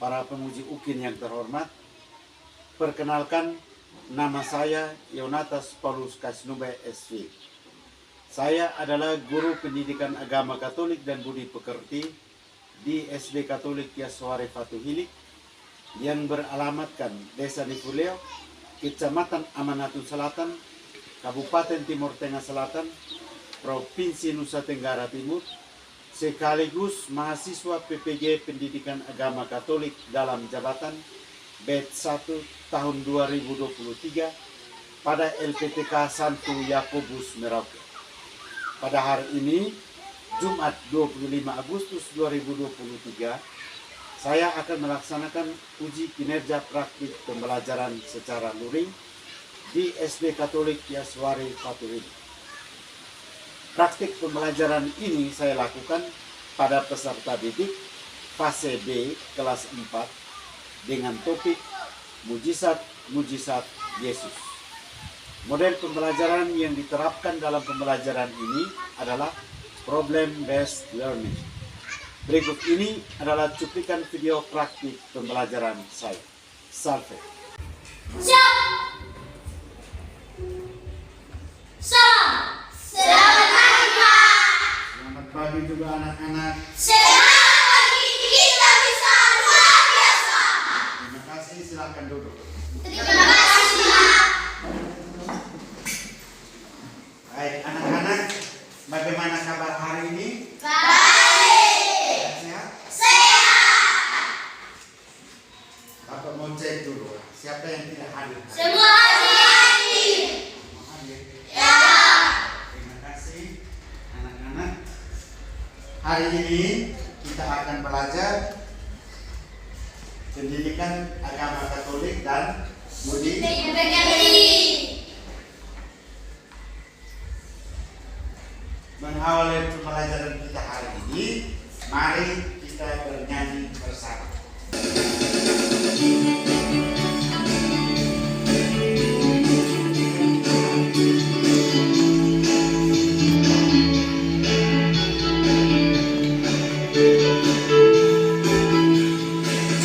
para pemuji UKIN yang terhormat. Perkenalkan, nama saya Yonatas Paulus Kasnube SV. Saya adalah guru pendidikan agama Katolik dan budi pekerti di SD Katolik Yaswari Fatuhilik yang beralamatkan Desa Nifuleo, Kecamatan Amanatun Selatan, Kabupaten Timur Tengah Selatan, Provinsi Nusa Tenggara Timur, sekaligus mahasiswa PPG Pendidikan Agama Katolik dalam jabatan batch 1 tahun 2023 pada LPTK Santo Yakobus Merauke. Pada hari ini, Jumat 25 Agustus 2023, saya akan melaksanakan uji kinerja praktik pembelajaran secara luring di SD Katolik Yaswari Fatuhilik. Praktik pembelajaran ini saya lakukan pada peserta didik fase B kelas 4 dengan topik Mujizat Yesus. Model pembelajaran yang diterapkan dalam pembelajaran ini adalah problem-based learning. Berikut ini adalah cuplikan video praktik pembelajaran saya. Salve. Siap. Salam. Selamat pagi, Pak. Selamat pagi juga anak-anak. Selamat pagi, kita bisa luar biasa. Terima kasih, silakan duduk. Terima kasih, Pak. Baik, anak-anak, bagaimana kabar hari ini? Baik. Sehat? Sehat. Bapak mau cek dulu. Siapa yang tidak hadir? Semua hadir. Mau hadir? Ya. Terima kasih, anak-anak. Hari ini kita akan belajar pendidikan agama Katolik dan budi. Mengawali pembelajaran kita hari ini, mari kita bernyanyi bersama.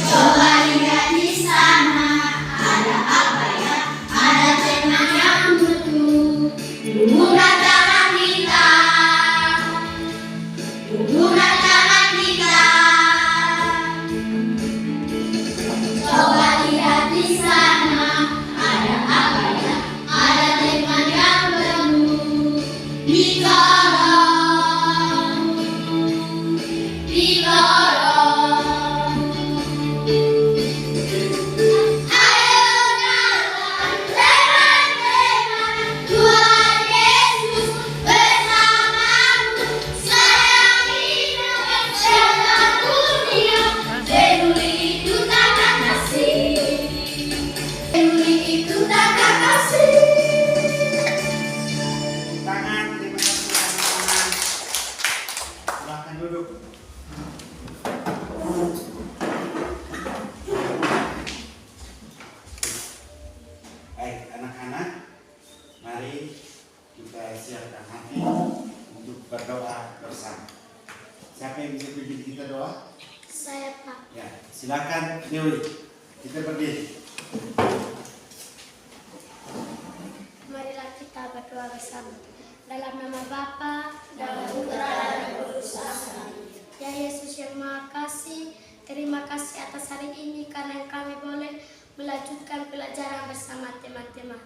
Coba lihat di sana, ada apa ya? Ada teman yang butuh hubungan tangan kita, hubungan tangan kita. Coba lihat di sana, ada apa ya? Ada teman yang perlu ditolong, ditolong. Tuhan Yesus bersamamu, sayangi seluruh dunia. Peduli itu tanda kasih, peduli itu tanda kasih. Tangan, terima kasih anak-anak. Silakan duduk. Baik, anak-anak, mari kita siapkan hati untuk berdoa bersama. Siapa yang bisa pimpin kita doa? Saya Pak. Ya, silakan Dewi. Kita berdiri. Marilah kita berdoa bersama. Dalam nama Bapa, dalam Putra, dan Roh Kudus. Ya Yesus yang Maha Kasih, terima kasih atas hari ini karena kami boleh melanjutkan pelajaran bersama teman-teman.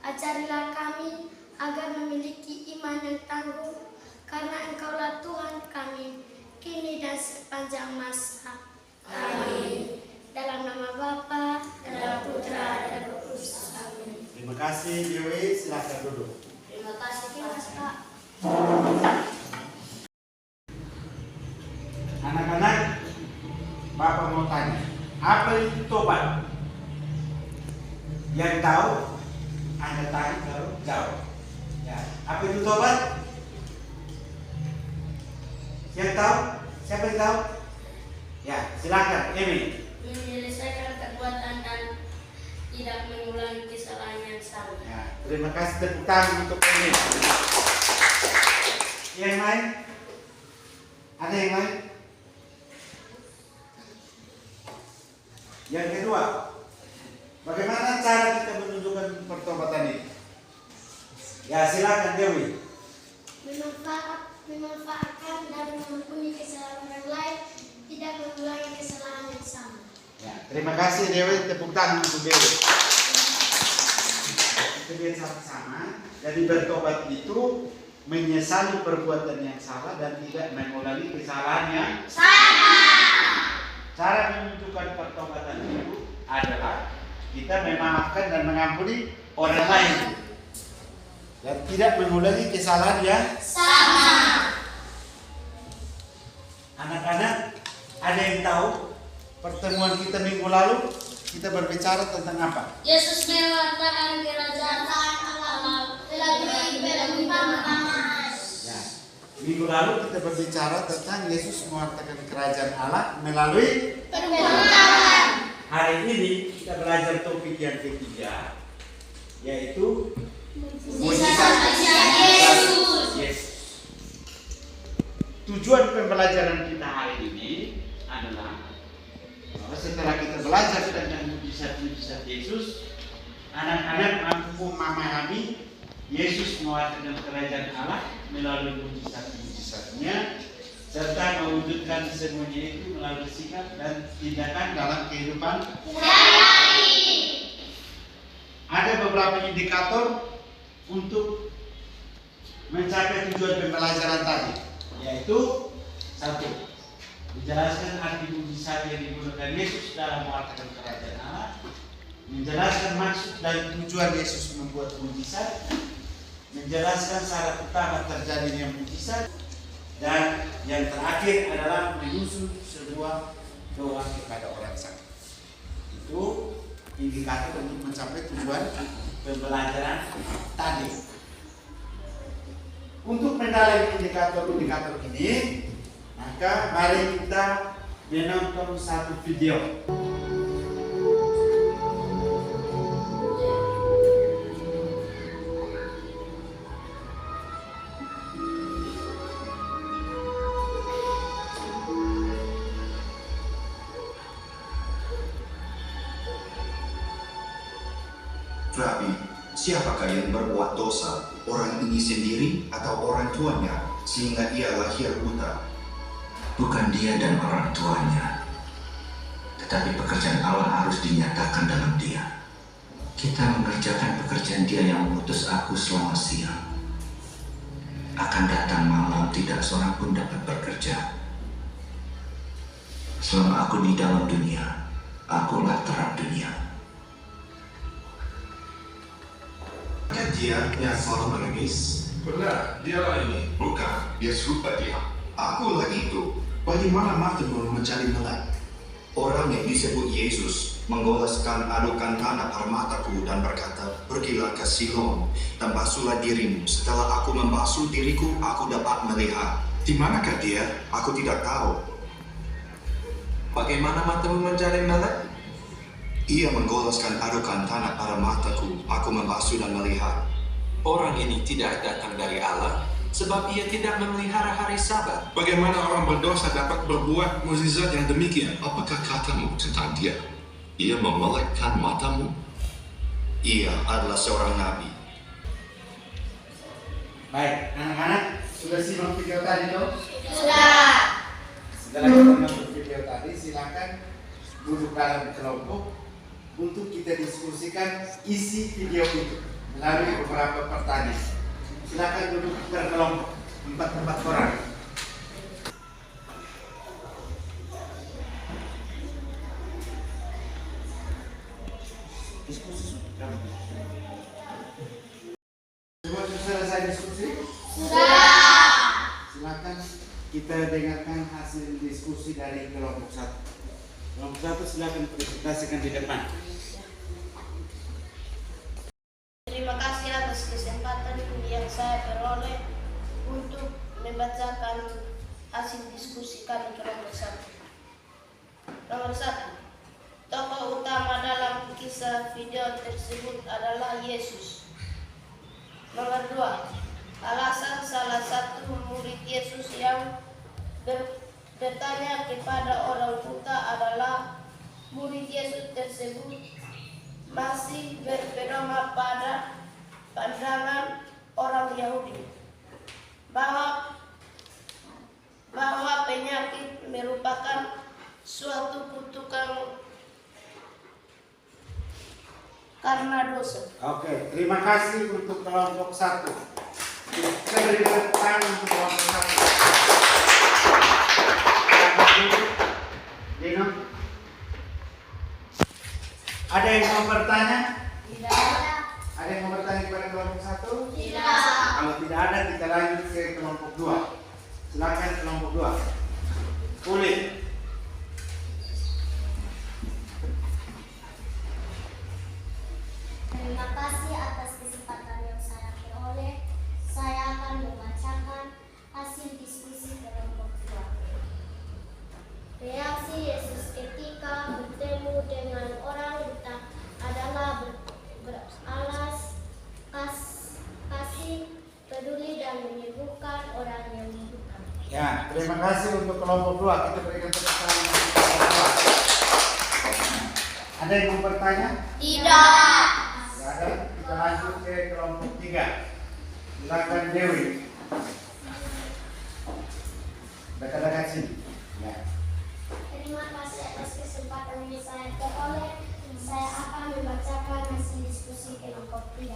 Ajarilah kami agar memiliki iman yang tangguh, karena Engkaulah Tuhan kami, kini dan sepanjang masa. Amin. Dalam nama Bapa, dalam Putra, dan Roh Kudus. Amin. Terima kasih Dewi, silakan duduk. Terima kasih, Pak. Anak-anak, Bapak mau tanya, apa itu tobat? Yang tahu, Anda tahu kalau jawab. Ya, apa itu tobat? Yang tahu? Siapa yang tahu? Ya, silakan, Emi. Menyelesaikan perbuatan dan tidak mengulangi kesalahan yang sama. Ya, terima kasih, tepuk tangan untuk Emi. Yang lain? Ada yang lain? Yang kedua, bagaimana cara kita menunjukkan pertobatan ini? Ya silakan Dewi. Memanfaatkan dan mengampuni kesalahan orang lain, tidak mengulangi kesalahan yang sama. Ya, terima kasih Dewi, tepuk tangan untuk Dewi. Kita lihat sama-sama. Jadi bertobat itu menyesali perbuatan yang salah dan tidak mengulangi kesalahan yang sama. Cara menunjukkan pertobatan itu adalah kita memaafkan dan mengampuni orang lain dan tidak mengulangi kesalahan yang Sama. Anak-anak, ada yang tahu pertemuan kita minggu lalu kita berbicara tentang apa? Yesus mewakilkan kerajaan Allah melalui permintaan. Ya. Minggu lalu kita berbicara tentang Yesus mewakilkan kerajaan Allah melalui Permintaan. Hari ini kita belajar topik yang ketiga, yaitu mujizat Yesus. Yes. Tujuan pembelajaran kita hari ini adalah bahwa setelah kita belajar tentang mujizat Yesus, anak-anak mampu memahami Yesus mewakilkan kerajaan Allah melalui mujizat-mujizatnya, serta mewujudkan semuanya itu melalui sikap dan tindakan dalam kehidupan Sehari-hari. Ada beberapa indikator untuk mencapai tujuan pembelajaran tadi, yaitu satu, menjelaskan arti mujizat yang digunakan Yesus dalam mewakilkan kerajaan Allah, menjelaskan maksud dan tujuan Yesus membuat mujizat, menjelaskan syarat utama terjadinya mujizat, dan yang terakhir adalah menyusun sebuah doa kepada orang sakit. Itu indikator untuk mencapai tujuan pembelajaran tadi. Untuk mendalami indikator-indikator ini, maka mari kita menonton satu video. Rabi, siapakah yang berbuat dosa, orang ini sendiri atau orang tuanya, sehingga ia lahir buta? Bukan dia dan orang tuanya, tetapi pekerjaan Allah harus dinyatakan dalam dia. Kita mengerjakan pekerjaan dia yang mengutus aku selama siang. Akan datang malam tidak seorang pun dapat bekerja. Selama aku di dalam dunia, akulah terang dunia. Bukan dia yang selalu menangis? Benar, dialah ini. Bukan, dia serupa dia. Akulah itu. Bagaimana matamu mencari melek? Orang yang disebut Yesus menggoleskan adukan tanah pada mataku dan berkata, pergilah ke Siloam dan basuhlah dirimu. Setelah aku membasuh diriku, aku dapat melihat. Di manakah dia? Aku tidak tahu. Bagaimana matamu mencari melek? Ia menggoleskan adukan tanah pada mataku, aku membasuh dan melihat. Orang ini tidak datang dari Allah, sebab ia tidak memelihara hari Sabat. Bagaimana orang berdosa dapat berbuat mukjizat yang demikian? Apakah katamu tentang dia? Ia memelekkan matamu? Ia adalah seorang nabi. Baik, anak-anak sudah simak video tadi dong? Sudah. Setelah kita nonton video tadi, silakan duduk dalam kelompok untuk kita diskusikan isi video itu melalui beberapa pertanyaan. Silakan duduk berkelompok 4 orang. Diskusi sudah. Semua sudah selesai diskusi? Sudah. Silakan kita dengarkan hasil diskusi dari kelompok 1. Kelompok 1 silakan presentasikan di depan. Terima kasih atas kesempatan yang saya peroleh untuk membacakan hasil diskusi kami kelompok 1. Nomor 1. Tokoh utama dalam kisah video tersebut adalah Yesus. Nomor 2. Alasan salah satu murid Yesus yang bertanya kepada orang buta adalah murid Yesus tersebut masih berpedoman pada pandangan orang Yahudi bahwa penyakit merupakan suatu kutukan karena dosa. Oke, terima kasih untuk kelompok 1. Kita beri tepuk tangan untuk kelompok 1. Dino, ada yang mau bertanya? Tidak. Ada yang mau bertanya kepada kelompok 1? Tidak. Kalau tidak ada, kita lanjut ke kelompok 2. Silakan kelompok 2. Kulit. Terima kasih atas kesempatan yang saya peroleh. Saya akan membacakan hasil diskusi kelompok 2. Reaksi Yesus ketika bertemu dengan orang buta adalah beralas kasih, peduli dan menyembuhkan orang yang buta. Ya, terima kasih untuk kelompok 2. Kita berikan tepuk tangan untuk kelompok 2. Ada yang mau bertanya? Tidak. Tidak ada. Kita lanjut ke kelompok 3. Silakan Dewi. Dekat-dekat sini. Ya. Terima kasih atas kesempatan yang saya peroleh. Saya akan membacakan hasil diskusi kelompok 3.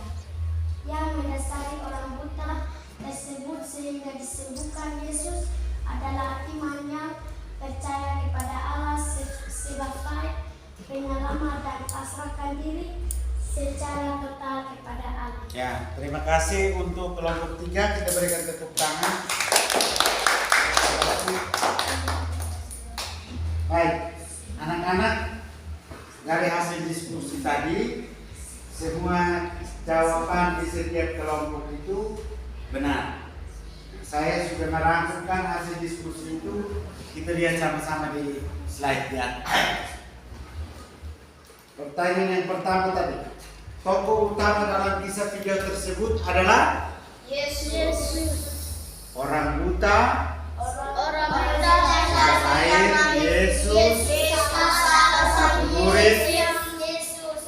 Yang mendasari orang buta tersebut sehingga disembuhkan Yesus adalah imannya, percaya kepada Allah sebagai penyelamat dan pasrahkan diri secara total kepada Allah. Ya, terima kasih untuk kelompok 3. Kita berikan tepuk tangan. Baik, anak-anak, dari hasil diskusi tadi, semua jawaban di setiap kelompok itu benar. Saya sudah merangkumkan hasil diskusi itu. Kita lihat sama-sama di slide di atas. Pertanyaan yang pertama tadi, tokoh utama dalam kisah video tersebut adalah Yesus. orang buta, Orang buta lain Yesus, salah satu murid, Yesus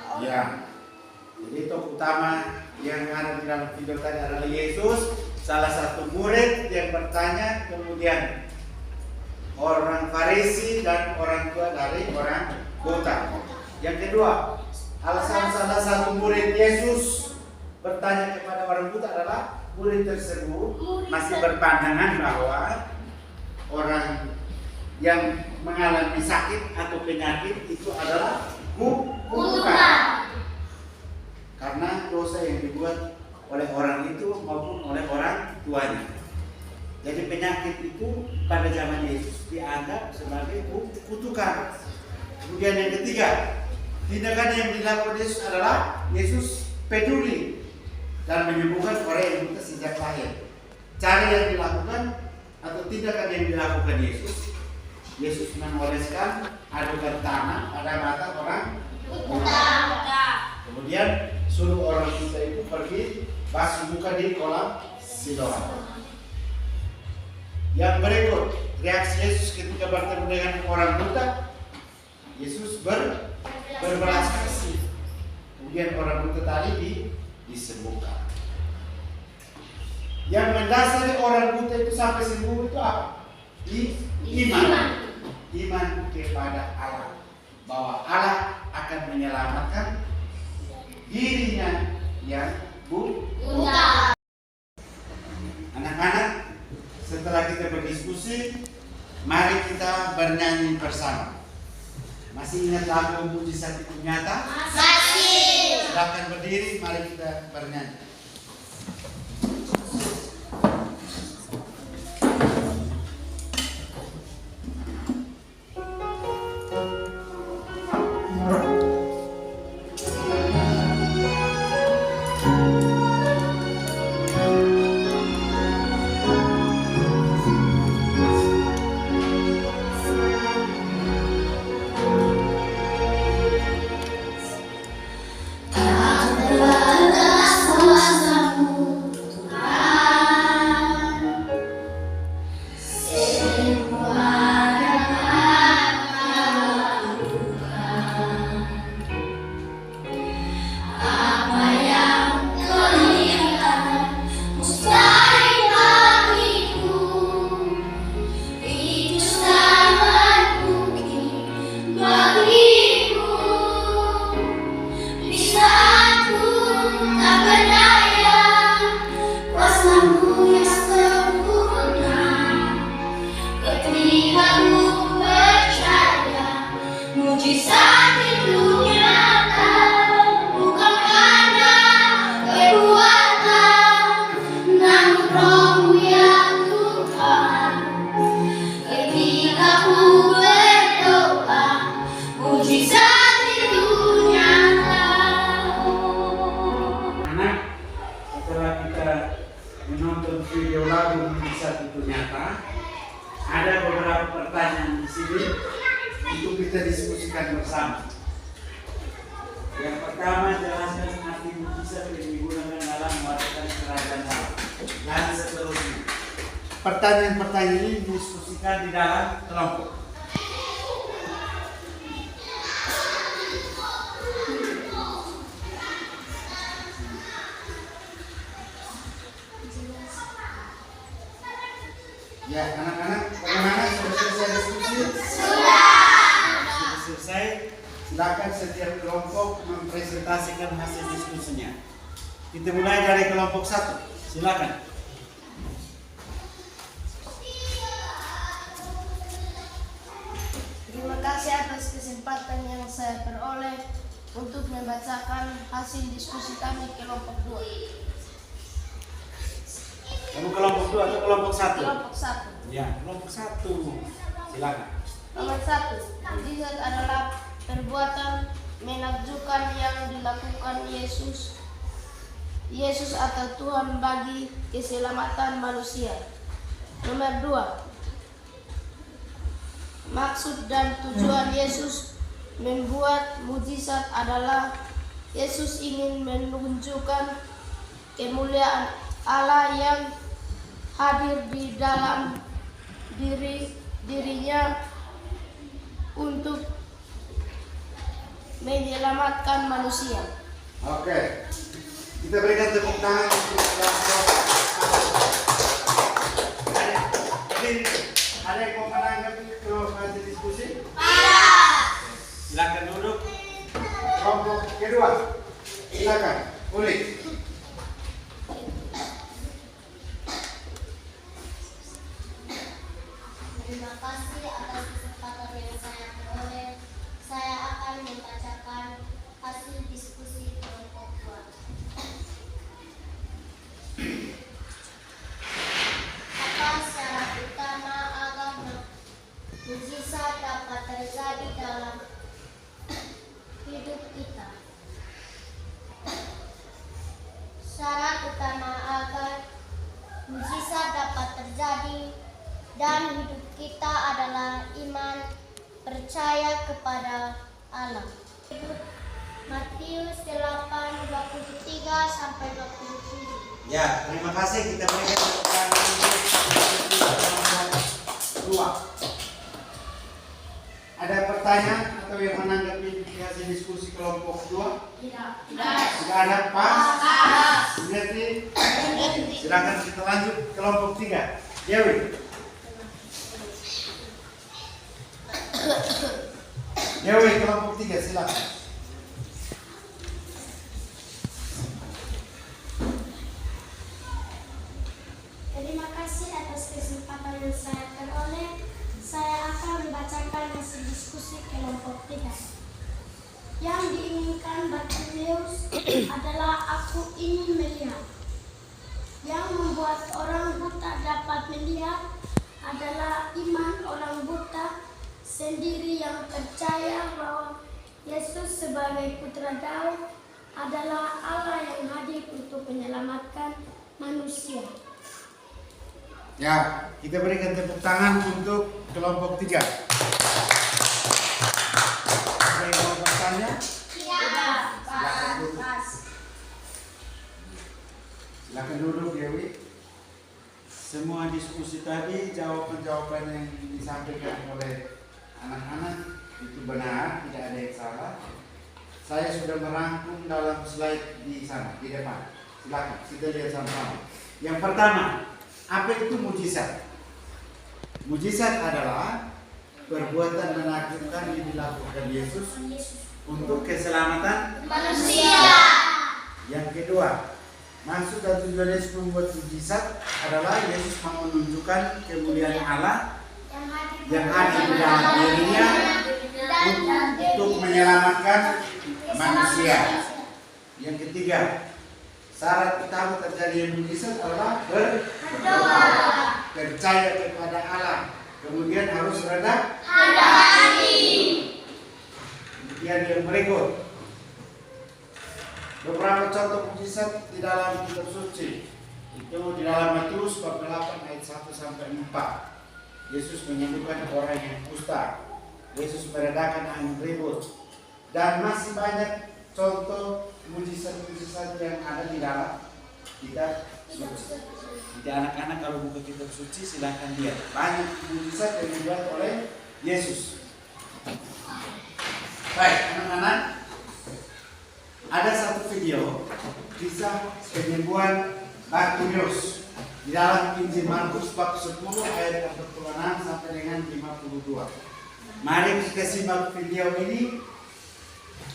kemudian ya. Jadi tokoh utama yang ada di dalam video tadi adalah Yesus, salah satu murid yang bertanya, kemudian orang Farisi dan orang tua dari orang buta. Yang kedua, alasan salah satu murid Yesus bertanya kepada orang buta adalah murid tersebut masih berpandangan bahwa orang yang mengalami sakit atau penyakit itu adalah kutukan. Karena dosa yang dibuat oleh orang itu maupun oleh orang tuanya. Jadi penyakit itu pada zaman Yesus dianggap sebagai kutukan. Kemudian yang ketiga, tindakan yang dilakukan Yesus adalah Yesus peduli dan menyembuhkan orang yang buta sejak lahir. Cara yang dilakukan atau tindakan yang dilakukan Yesus memoleskan adukan tanah pada mata orang buta. Kemudian suruh orang buta itu pergi basuh muka di kolam Siloam. Yang berikut, reaksi Yesus ketika bertemu dengan orang buta, Yesus berbelas kasih. Kemudian orang buta tadi disembuhkan. Yang mendasari orang buta itu sampai sembuh itu apa? Iman. Iman kepada Allah, bahwa Allah akan menyelamatkan dirinya yang buta. Anak-anak, setelah kita berdiskusi, mari kita bernyanyi bersama. Masih ingat lagu Mujizat Itu Nyata? Masih. Silakan berdiri, mari kita bernyanyi. Tak pertanyaan-pertanyaan ini diskusikan di dalam kelompok. Ya, anak-anak, bagaimana? Sudah selesai diskusi? Sudah selesai. Silakan setiap kelompok mempresentasikan hasil diskusinya. Kita mulai dari kelompok 1. Silakan. Terima kasih atas kesempatan yang saya peroleh untuk membacakan hasil diskusi kami kelompok 2. Kamu kelompok 2 atau kelompok 1? Kelompok 1. Ya, kelompok 1. Silakan. Nomor 1. Mukjizat adalah perbuatan menakjubkan yang dilakukan Yesus atau Tuhan bagi keselamatan manusia. Nomor 2. Maksud dan tujuan Yesus membuat mukjizat adalah Yesus ingin menunjukkan kemuliaan Allah yang hadir di dalam dirinya untuk menyelamatkan manusia. Oke. Kita berikan tepuk tangan untuk kelompok. Ada yang mau menanggapi hasil diskusi? Silakan duduk. Kelompok kedua. Silakan. Uli. Terima kasih atas kesempatan yang saya peroleh. Saya akan membacakan hasil diskusi kelompok 2. Apa syarat utama agar mukjizat dapat terjadi dalam hidup kita? Syarat utama agar mukjizat dapat terjadi dan hidup kita adalah iman, percaya kepada Allah. Matius 8:23 sampai 27. Ya, terima kasih. Kita berikan tepuk tangan untuk kelompok 2. Ada pertanyaan atau yang menanggapi hasil diskusi kelompok 2? Tidak. Tidak ada, pas? Mengerti? Silakan kita lanjut kelompok 3. Dewi. Dewi, kelompok 3, silakan. Terima kasih atas kesempatan yang saya peroleh. Saya akan membacakan hasil diskusi kelompok 3. Yang diinginkan Bartimeus adalah aku ingin melihat. Yang membuat orang buta dapat melihat adalah iman orang buta sendiri yang percaya bahwa Yesus sebagai putra Daud adalah Allah yang hadir untuk menyelamatkan manusia. Ya, kita berikan tepuk tangan untuk kelompok 3. Ada yang mau bertanya? Silakan duduk, Dewi. Semua diskusi tadi, jawaban-jawaban yang disampaikan oleh anak-anak itu benar, tidak ada yang salah. Saya sudah merangkum dalam slide di sana, di depan. Silakan, kita lihat sama-sama. Yang pertama, apa itu mukjizat? Mukjizat adalah perbuatan menakjubkan yang dilakukan Yesus untuk keselamatan Manusia. Yang kedua, maksud dan tujuan Yesus membuat mukjizat adalah Yesus mau menunjukkan kemuliaan Allah yang hadir di dalam dirinya untuk menyelamatkan manusia. Yang ketiga, syarat utama terjadi mukjizat adalah berdoa, percaya kepada Allah, kemudian harus rendah hati. Kemudian yang berikut, beberapa contoh mukjizat di dalam kitab suci. Itu di dalam Matius 48 ayat 1 sampai 4. Yesus menyembuhkan orang yang kusta. Yesus meredakan angin ribut. Dan masih banyak contoh mukjizat-mukjizat yang ada di dalam kitab suci. Jadi anak-anak kalau buka kitab suci silahkan lihat. Banyak mujizat yang dibuat oleh Yesus. Baik, anak-anak, ada satu video kisah penyembuhan Bartimeus di dalam Injil Markus bab 10 ayat 46 sampai dengan 52. Mari kita simak video ini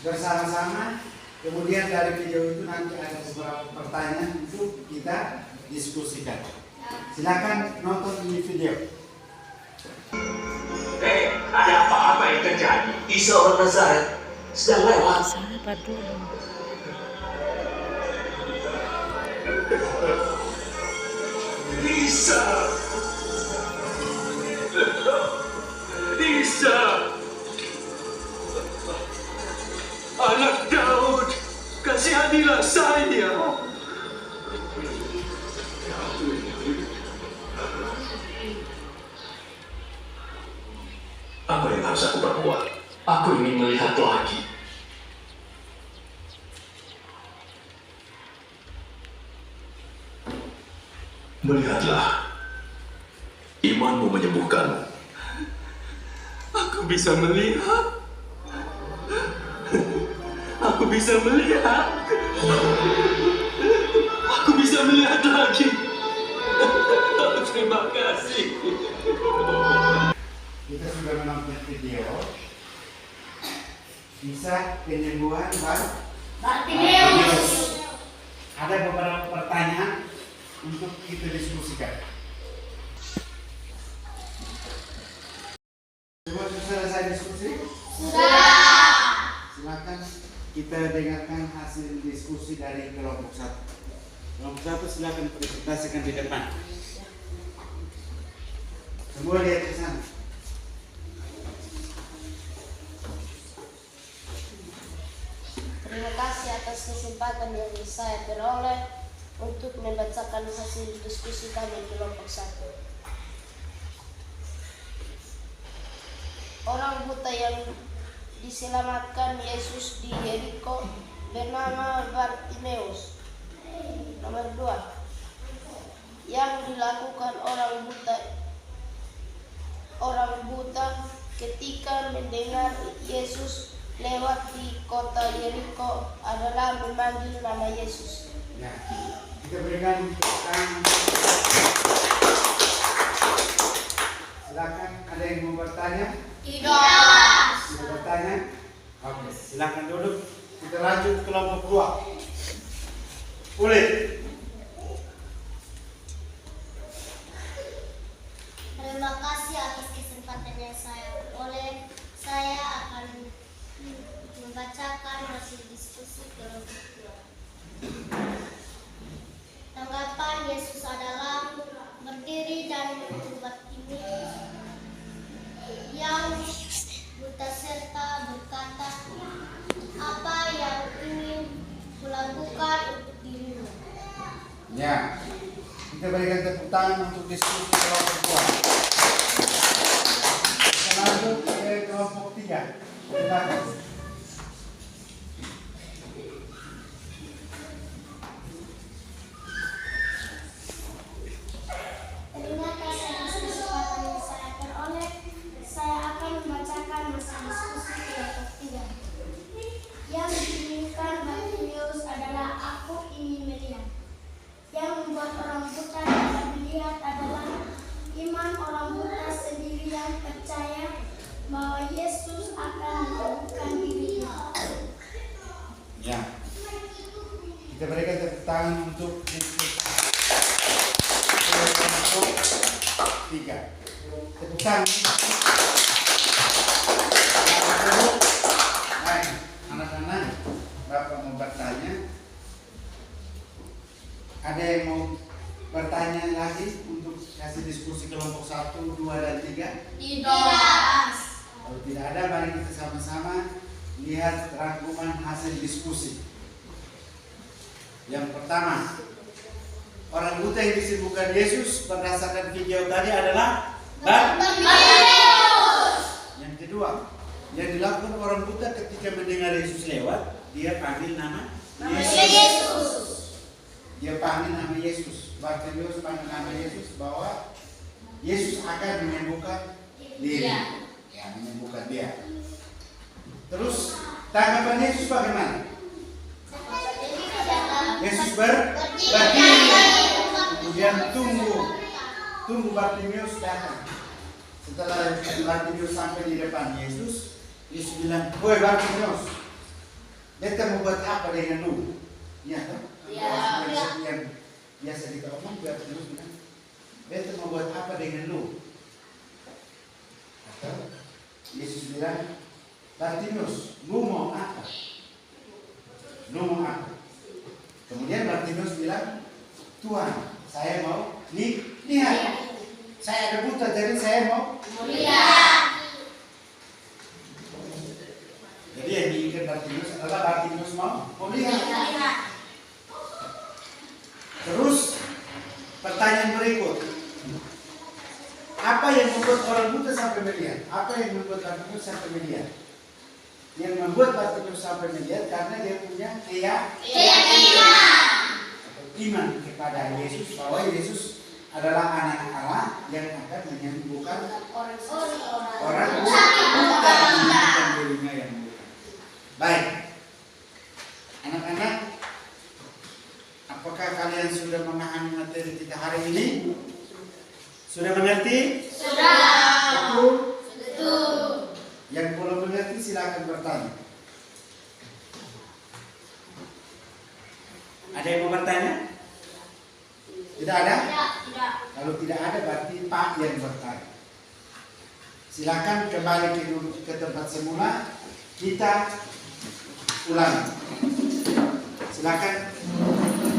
bersama-sama. Kemudian dari video itu nanti ada beberapa pertanyaan untuk kita diskusikan. Silakan nonton ini video. Ada apa-apa yang terjadi? Isa orang Nazaret sedang lewat. Sabar dulu. Isa. Isa. Anak Daud, kasihanilah saya. Apa yang harus aku perbuat? Aku ingin melihat lagi. Melihatlah. Imanmu menyembuhkanmu. Aku bisa melihat. Aku bisa melihat. Aku bisa melihat lagi. Terima kasih. Kita sudah menonton video kisah penyembuhan Bartimeus. Ada beberapa pertanyaan untuk kita diskusikan. Semua sudah selesai diskusi? Sudah. Silakan kita dengarkan hasil diskusi dari kelompok 1. Kelompok 1 silakan presentasikan di depan. Semua lihat ke sana. Terima kasih atas kesempatan yang saya peroleh untuk membacakan hasil diskusi kami kelompok 1. Orang buta yang diselamatkan Yesus di Yeriko bernama Bartimeus. Nomor 2. Yang dilakukan orang buta ketika mendengar Yesus lewat di kota Yeriko adalah memanggil nama Yesus. Ya, kita berikan tangan. Silakan, ada yang mau bertanya? Tidak. Tidak bertanya? Oke, silakan duduk. Kita lanjut ke kelompok 2. Boleh. Terima kasih atas kesempatan yang saya peroleh. Saya akan membacakan hasil diskusi kelompok 2. Tanggapan Yesus adalah berdiri dan membuat ini yang buta serta berkata, apa yang ingin kulakukan untuk dirimu? Ya, kita berikan tepuk tangan untuk diskusi kelompok 2. Kita lanjut ke kelompok 3. Silakan. Terima kasih atas kesempatan yang saya peroleh. Saya akan membacakan hasil diskusi kelompok 3. Yang diinginkan Bartimeus adalah aku ingin melihat. Yang membuat orang buta dapat melihat adalah iman orang buta sendiri yang percaya bahwa Yesus akan menyembuhkan dirinya. Ya, kita berikan tepuk tangan untuk diskusi kelompok 3. Tepuk tangan. Baik, anak-anak, Bapak mau bertanya. Ada yang mau bertanya lagi untuk kasih diskusi kelompok 1, 2, dan 3? Tidak. Kalau tidak ada, mari kita sama-sama lihat rangkuman hasil diskusi. Yang pertama, orang buta yang disembuhkan Yesus berdasarkan video tadi adalah Bartimeus. Yang kedua, yang dilakukan orang buta ketika mendengar Yesus lewat, dia panggil nama Yesus. Yesus. Dia panggil panggil nama Yesus. Bartimeus panggil nama Yesus bahwa Yesus akan menyembuhkan diri. Ya, menyembuhkan dia. Terus tanggapan Yesus bagaimana? Yesus berdiri. Kemudian tunggu Bartimeus datang. Setelah Bartimeus sampai di depan Yesus, Yesus bilang, "Woi Bartimeus, beta mau buat apa dengan lu?" Iya kan? Yang biasa kita omong, Bartimeus bilang, "Beta mau buat apa dengan lu?" Atau Yesus bilang, "Bartimeus, lu mau apa? Lu mau apa?" Kemudian Bartimeus bilang, "Tuhan, saya mau lihat. Saya ada buta, jadi saya mau lihat." Jadi yang diinginkan Bartimeus adalah Bartimeus mau lihat. Terus pertanyaan berikut, apa yang membuat orang buta sampai melihat? Apa yang membuat Bartimeus sampai melihat? Yang membuat Bartimeus sampai melihat karena dia punya keyakinan, iman kepada Yesus, bahwa Yesus adalah anak Allah yang akan menyembuhkan orang buta, menyembuhkan dirinya yang buta. Baik, anak-anak, apakah kalian sudah memahami materi kita hari ini? Sudah mengerti? Sudah. Betul? Yang belum mengerti silakan bertanya. Ada yang mau bertanya? Tidak ada? Tidak. Kalau tidak ada berarti Pak yang bertanya. Silakan kembali ke tempat semula. Kita ulang. Silakan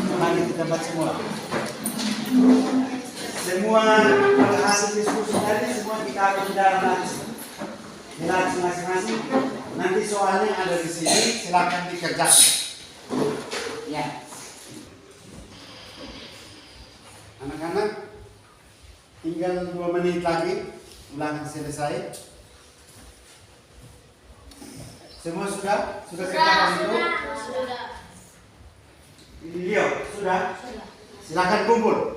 kembali ke tempat semula. Semua pada hasil diskusi tadi semua kita akan jelas masing-masing. Nanti soalnya ada di sini, silakan dikerjakan. Ya. Anak-anak, tinggal 2 menit lagi ulangan selesai. Semua sudah kerjakan itu? Sudah. Leo, sudah? Silakan kumpul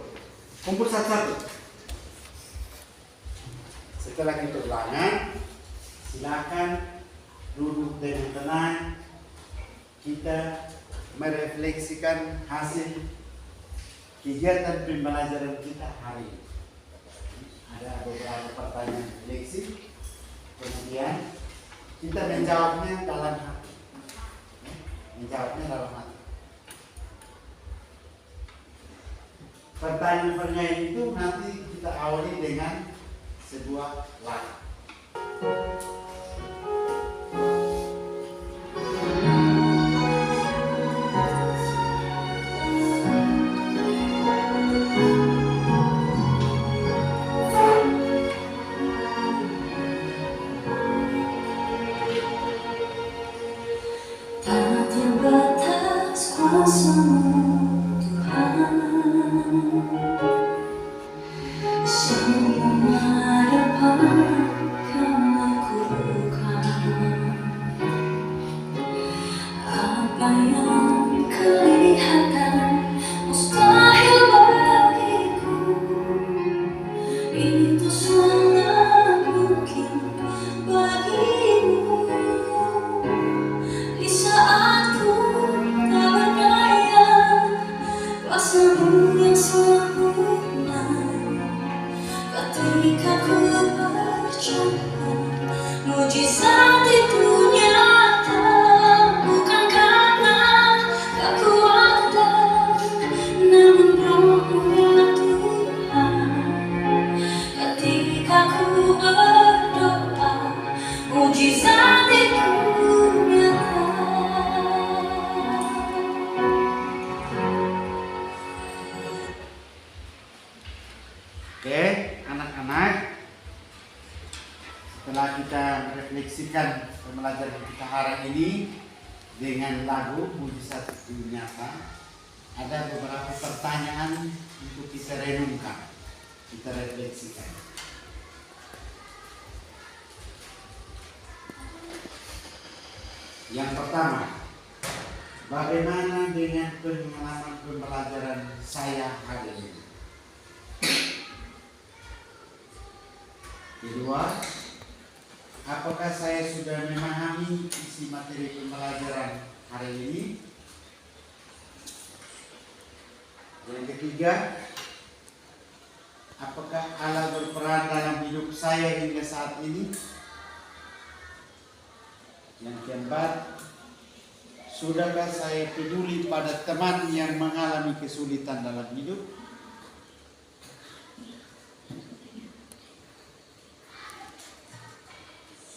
satu-satu. Setelah kita ulangan, silakan duduk dengan tenang. Kita merefleksikan hasil kegiatan pembelajaran kita hari ini. Ada beberapa pertanyaan refleksi, kemudian kita menjawabnya dalam hati. Pertanyaan-pertanyaan itu nanti kita awali dengan sebuah lagu. Oke, anak-anak, setelah kita merefleksikan pembelajaran kita hari ini dengan lagu Mujizat Itu Nyata, ada beberapa pertanyaan untuk kita renungkan, kita refleksikan. Yang pertama, Bagaimana dengan pengalaman pembelajaran saya hari ini? Kedua, apakah saya sudah memahami isi materi pembelajaran hari ini? Yang ketiga, apakah Allah berperan dalam hidup saya hingga saat ini? Yang keempat, sudahkah saya peduli pada teman yang mengalami kesulitan dalam hidup?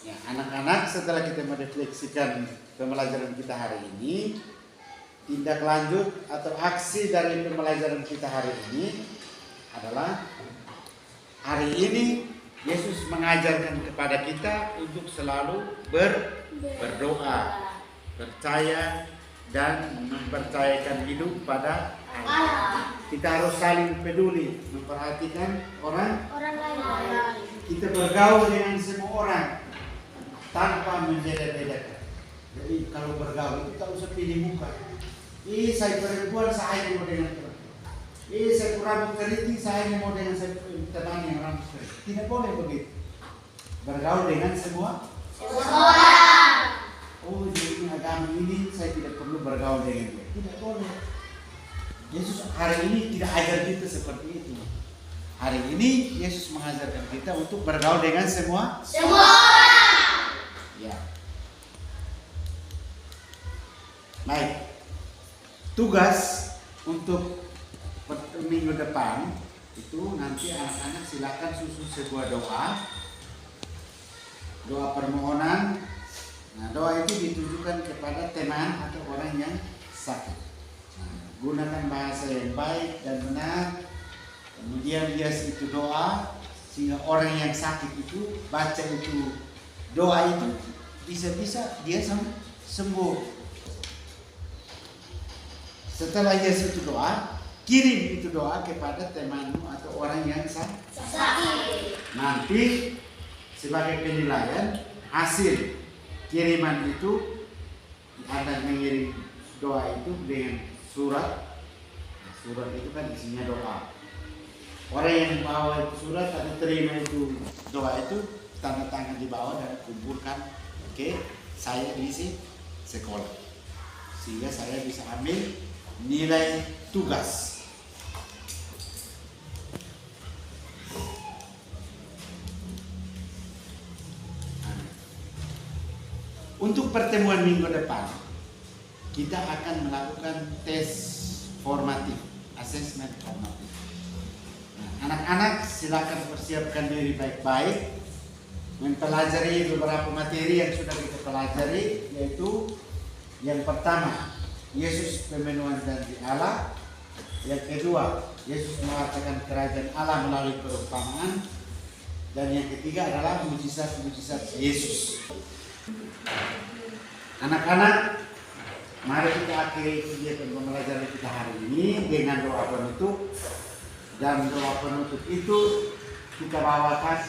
Ya, anak-anak, setelah kita merefleksikan pembelajaran kita hari ini, tindak lanjut atau aksi dari pembelajaran kita hari ini adalah hari ini Yesus mengajarkan kepada kita untuk selalu berdoa, percaya dan mempercayakan hidup pada Allah. Kita harus saling peduli, memperhatikan orang lain. Kita bergaul dengan semua orang tanpa membeda-bedakan. Jadi kalau bergaul itu tak usah pilih muka. Saya perempuan, saya mau dengan perempuan. Saya rambut keriting, saya mau dengan teman yang rambut keriting. Tidak boleh begitu. Bergaul dengan semua orang. Oh, jadi agama ini saya tidak perlu bergaul dengan dia. Tidak boleh. Yesus hari ini tidak ajar kita seperti itu. Hari ini Yesus mengajarkan kita untuk bergaul dengan semua orang. Ya. Baik. Tugas untuk minggu depan itu nanti anak-anak silakan susun sebuah doa permohonan. Nah, doa itu ditujukan kepada teman atau orang yang sakit. Nah, gunakan bahasa yang baik dan benar. Kemudian hias itu doa sehingga orang yang sakit itu baca itu doa itu bisa-bisa dia sembuh. Setelah hias itu doa, kirim itu doa kepada temanmu atau orang yang sakit. Nanti sebagai penilaian hasil kiriman itu, Anda mengirim doa itu dengan surat. Surat itu kan isinya doa. Orang yang bawa itu surat atau terima itu doa itu tanda tangan di bawah dan kumpulkan. Oke, saya diisi sekolah sehingga saya bisa ambil nilai tugas. Untuk pertemuan minggu depan, kita akan melakukan tes formatif, assessment formatif. Nah, anak-anak silakan persiapkan diri baik-baik, mempelajari beberapa materi yang sudah kita pelajari, yaitu yang pertama, Yesus pemenuhan janji Allah. Yang kedua, Yesus mengatakan kerajaan Allah melalui perumpamaan. Dan yang ketiga adalah mujizat-mujizat Yesus. Anak-anak, mari kita akhiri kegiatan pembelajaran kita hari ini dengan doa penutup. Dan doa penutup itu kita bawakan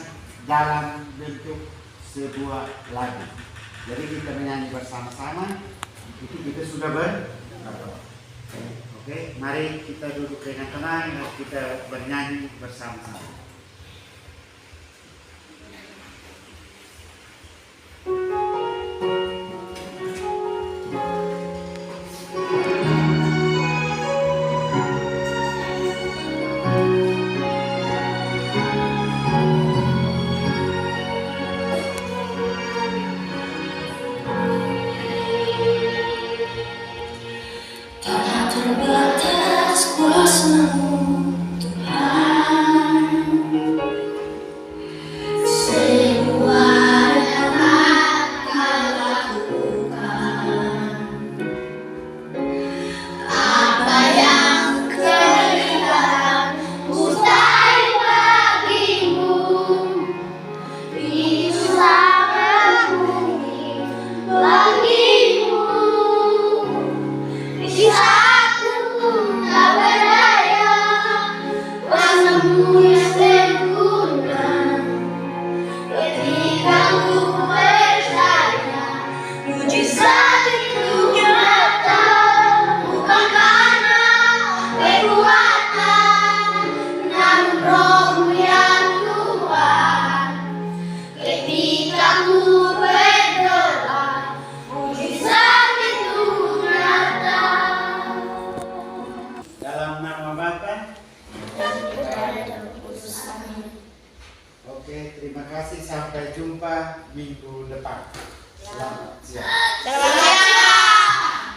dalam bentuk sebuah lagu. Jadi kita menyanyi bersama-sama. Itu kita sudah Oke, mari kita duduk dengan tenang dan kita bernyanyi bersama-sama. Tak terbatas kuasamu.